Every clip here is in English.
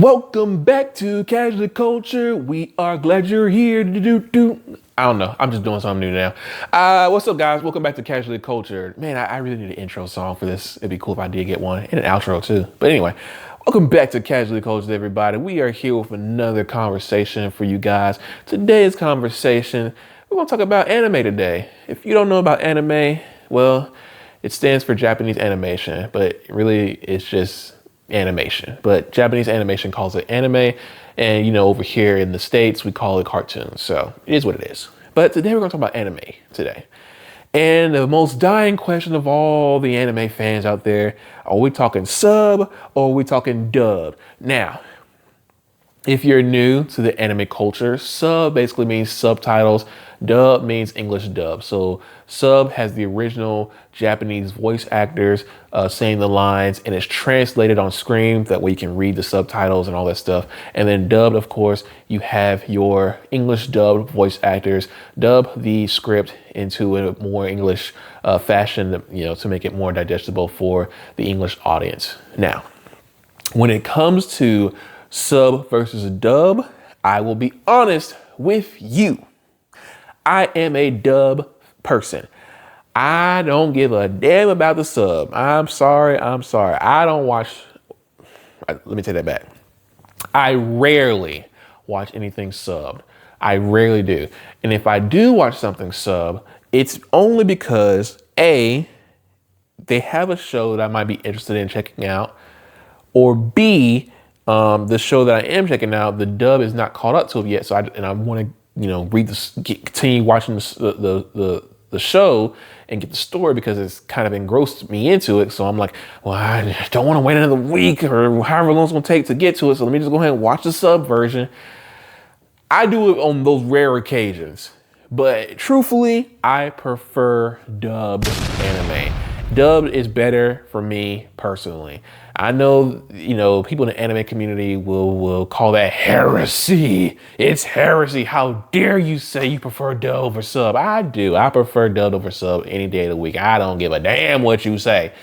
Welcome back to Casual Culture. We are glad you're here. I don't know. I'm just doing something new now. What's up, guys? Welcome back to Casual Culture. Man, I really need an intro song for this. It'd be cool if I did get one and an outro too. But anyway, welcome back to Casual Culture, everybody. We are here with another conversation for you guys. Today's conversation, we're gonna talk about anime today. If you don't know about anime, well, it stands for Japanese animation, but really it's just animation. But Japanese animation calls it anime, and over here in the States we call it cartoons. So it is what it is. But today we're gonna talk about anime today. And the most dying question of all the anime fans out there, are we talking sub or are we talking dub? Now, if you're new to the anime culture, sub basically means subtitles. Dub means English dub. So sub has the original Japanese voice actors saying the lines, and it's translated on screen. That way you can read the subtitles and all that stuff. And then dubbed, of course, you have your English dubbed voice actors dub the script into a more English fashion, to make it more digestible for the English audience. Now, when it comes to sub versus dub, I will be honest with you. I am a dub person. I don't give a damn about the sub. I'm sorry. I don't watch. Let me take that back. I rarely watch anything subbed. I rarely do. And if I do watch something sub, it's only because A, they have a show that I might be interested in checking out, or B, the show that I am checking out, the dub is not caught up to it yet. So I want to, continue watching the show and get the story because it's kind of engrossed me into it. So I'm like, well, I don't want to wait another week or however long it's going to take to get to it. So let me just go ahead and watch the sub version. I do it on those rare occasions, but truthfully, I prefer dubbed anime. Dubbed is better for me personally. I know, people in the anime community will call that heresy. It's heresy. How dare you say you prefer dub over sub? I do. I prefer dub over sub any day of the week. I don't give a damn what you say.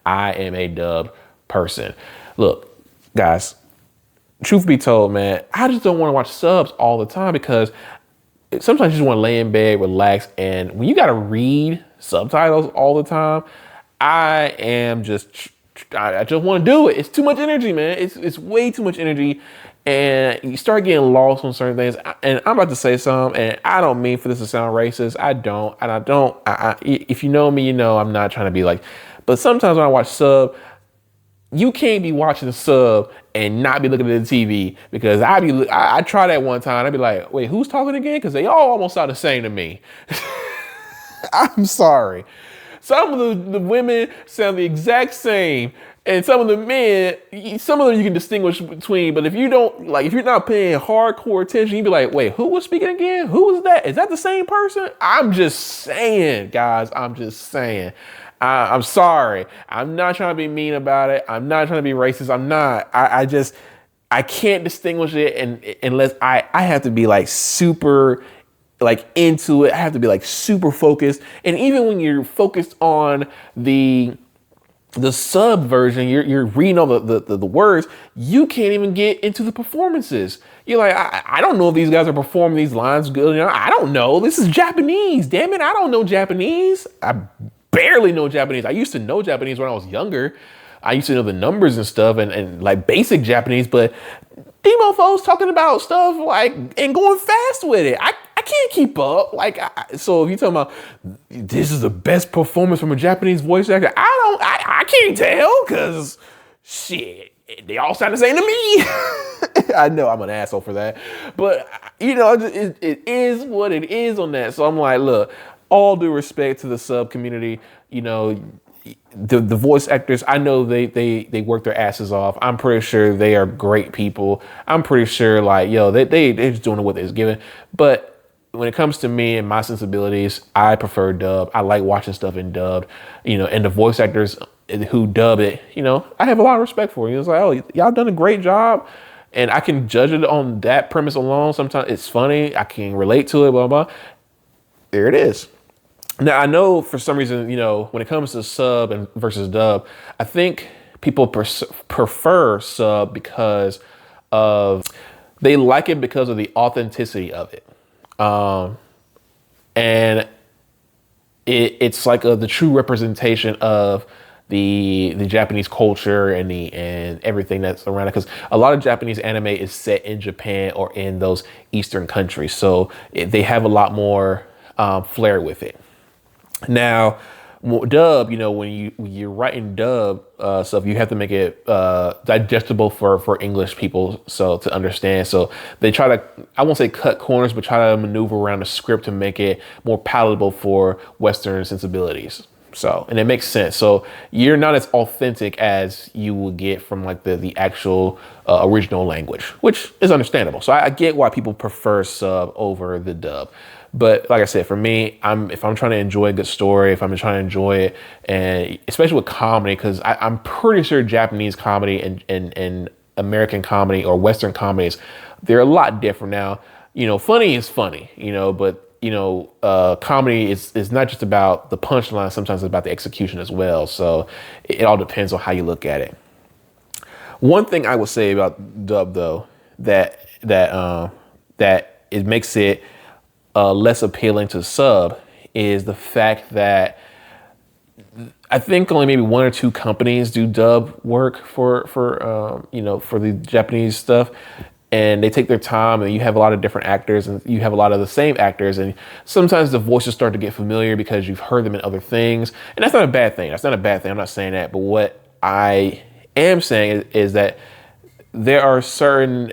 I am a dub person. Look, guys, truth be told, man, I just don't want to watch subs all the time because sometimes you just want to lay in bed, relax, and when you got to read subtitles all the time, I just want to do it. It's too much energy, man. It's way too much energy, and you start getting lost on certain things. And I'm about to say something, and I don't mean for this to sound racist. I don't. If you know me, you know I'm not trying to be like. But sometimes when I watch sub, you can't be watching the sub and not be looking at the TV because I tried that one time. I'd be like, wait, who's talking again? Because they all almost sound the same to me. I'm sorry. Some of the women sound the exact same, and some of the men, some of them you can distinguish between. But if you're not paying hardcore attention, you'd be like, wait, who was speaking again? Who was that? Is that the same person? I'm just saying, guys. I'm just saying. I'm sorry. I'm not trying to be mean about it. I'm not trying to be racist. I'm not. I can't distinguish it, unless I have to be like super into it. I have to be like super focused. And even when you're focused on the sub version, you're reading all the words, you can't even get into the performances. You're like, I don't know if these guys are performing these lines good. I don't know. This is Japanese. Damn it. I don't know Japanese. I barely know Japanese. I used to know Japanese when I was younger. I used to know the numbers and stuff and like basic Japanese, but these mofos talking about stuff and going fast with it. I can't keep up. So if you're talking about this is the best performance from a Japanese voice actor, I can't tell because shit, they all sound the same to me. I know I'm an asshole for that, but it is what it is on that. So I'm like, look, all due respect to the sub community, the voice actors, I know they work their asses off. I'm pretty sure they are great people. I'm pretty sure they're just doing what they're given. But when it comes to me and my sensibilities, I prefer dub. I like watching stuff in dubbed, and the voice actors who dub it, I have a lot of respect for you. It's like, oh, y'all done a great job. And I can judge it on that premise alone. Sometimes it's funny. I can relate to it, blah, blah. There it is. Now, I know for some reason, when it comes to sub versus dub, I think people prefer sub because of they like it because of the authenticity of it. And it's like the true representation of the Japanese culture and everything that's around it. Because a lot of Japanese anime is set in Japan or in those Eastern countries, so they have a lot more flair with it. Now, dub, when you're writing dub stuff, you have to make it digestible for English people, so to understand. So they try to, I won't say cut corners, but try to maneuver around the script to make it more palatable for Western sensibilities. So, and it makes sense. So you're not as authentic as you would get from like the actual original language, which is understandable. So I get why people prefer sub over the dub. But like I said, for me, if I'm trying to enjoy a good story, if I'm trying to enjoy it, and especially with comedy, because I'm pretty sure Japanese comedy and American comedy or Western comedies, they're a lot different now. Funny is funny, but comedy is not just about the punchline. Sometimes it's about the execution as well. So it all depends on how you look at it. One thing I would say about dub though, that it makes it less appealing to sub is the fact that I think only maybe one or two companies do dub work for the Japanese stuff, and they take their time, and you have a lot of different actors, and you have a lot of the same actors, and sometimes the voices start to get familiar because you've heard them in other things, and that's not a bad thing. I'm not saying that, but what I am saying is that there are certain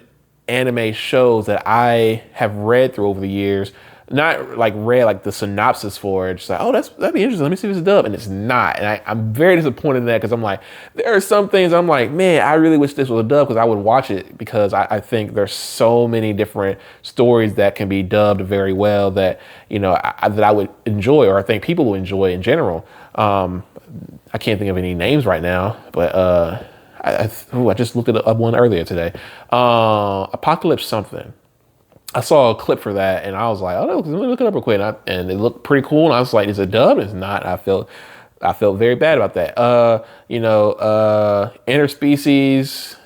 anime shows that I have read through over the years, not like read like the synopsis for it, just like, oh, that'd be interesting, let me see if it's a dub, and it's not. And I'm very disappointed in that, because I'm like, there are some things I'm like, man, I really wish this was a dub, because I would watch it, because I think there's so many different stories that can be dubbed very well that that I would enjoy, or I think people will enjoy in general. I can't think of any names right now, but I just looked at one earlier today. Apocalypse something. I saw a clip for that, and I was like, oh, let me look it up real quick. And it looked pretty cool. And I was like, is it dubbed? It's not. I felt very bad about that. Interspecies,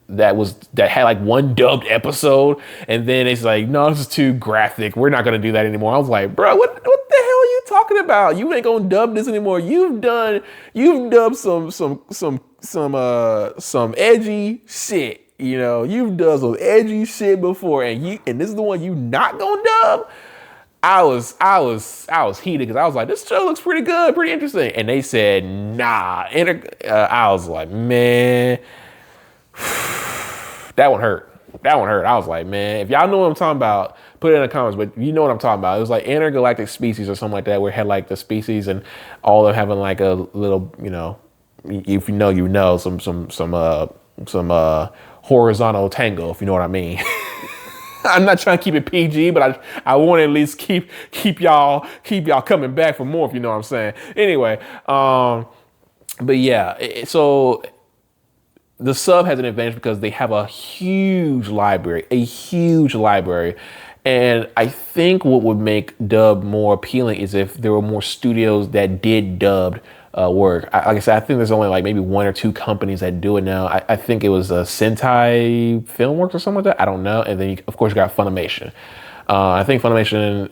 that had like one dubbed episode, and then it's like, no, this is too graphic. We're not gonna do that anymore. I was like, bro, what the hell are you talking about? You ain't gonna dub this anymore. You've dubbed some edgy shit. You've done some edgy shit before, and this is the one you not gonna dub. I was heated, because I was like, this show looks pretty good, pretty interesting, and they said nah. I was like, man, that one hurt. I was like, man, if y'all know what I'm talking about, put it in the comments. But you know what I'm talking about. It was like Intergalactic Species or something like that, where it had like the species and all of them having like a little, if some horizontal tango, if you know what I mean. I'm not trying to keep it PG, but I want to at least keep y'all coming back for more, if you know what I'm saying. Anyway, but yeah, so the sub has an advantage because they have a huge library, and I think what would make dub more appealing is if there were more studios that did dubbed work. Like I said, I think there's only like maybe one or two companies that do it now. I think it was Sentai Filmworks or something like that. I don't know. And then of course you got Funimation. I think Funimation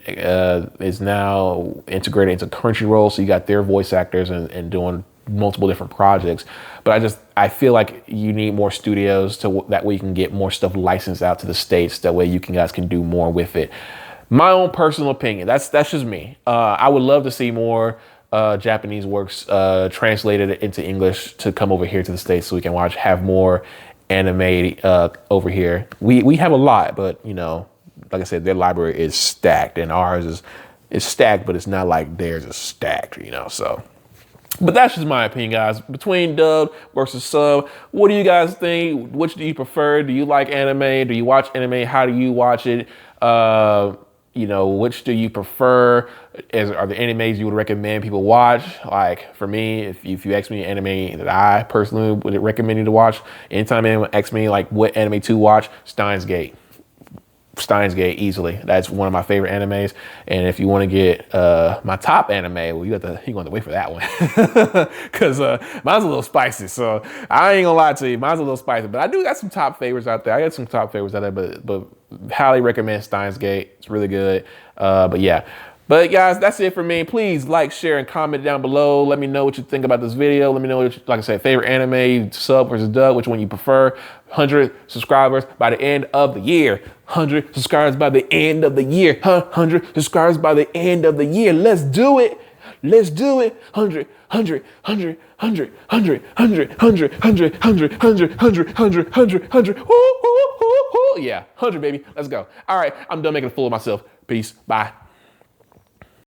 is now integrated into Crunchyroll, so you got their voice actors and doing multiple different projects. But I feel like you need more studios that way you can get more stuff licensed out to the States. That way you guys can do more with it. My own personal opinion. That's just me. I would love to see more Japanese works translated into English to come over here to the States, so we can have more anime over here. We have a lot, but like I said, their library is stacked, and ours is stacked, but it's not like theirs is stacked, so. But that's just my opinion, guys. Between dub versus sub, what do you guys think? Which do you prefer? Do you like anime? Do you watch anime? How do you watch it? Which do you prefer? Are there animes you would recommend people watch? Like for me, if you ask me an anime that I personally would recommend you to watch, anytime anyone asks me like what anime to watch, Steins Gate. Steins Gate easily. That's one of my favorite animes. And if you want to get my top anime, well, you're going to have to wait for that one. Because mine's a little spicy. So I ain't gonna lie to you, mine's a little spicy. But I do got some top favorites out there. I got some top favorites out there, but highly recommend Steins Gate. It's really good. But yeah. But guys, that's it for me. Please like, share, and comment down below. Let me know what you think about this video. Let me know what you, like I said, favorite anime, sub versus dub, which one you prefer. 100 subscribers by the end of the year. 100 subscribers by the end of the year. 100 subscribers by the end of the year. Let's do it. Let's do it. 100, 100, 100, 100, 100, 100, 100, 100, 100, 100, 100, 100, 100, 100. Yeah, 100, baby. Let's go. All right, I'm done making a fool of myself. Peace. Bye.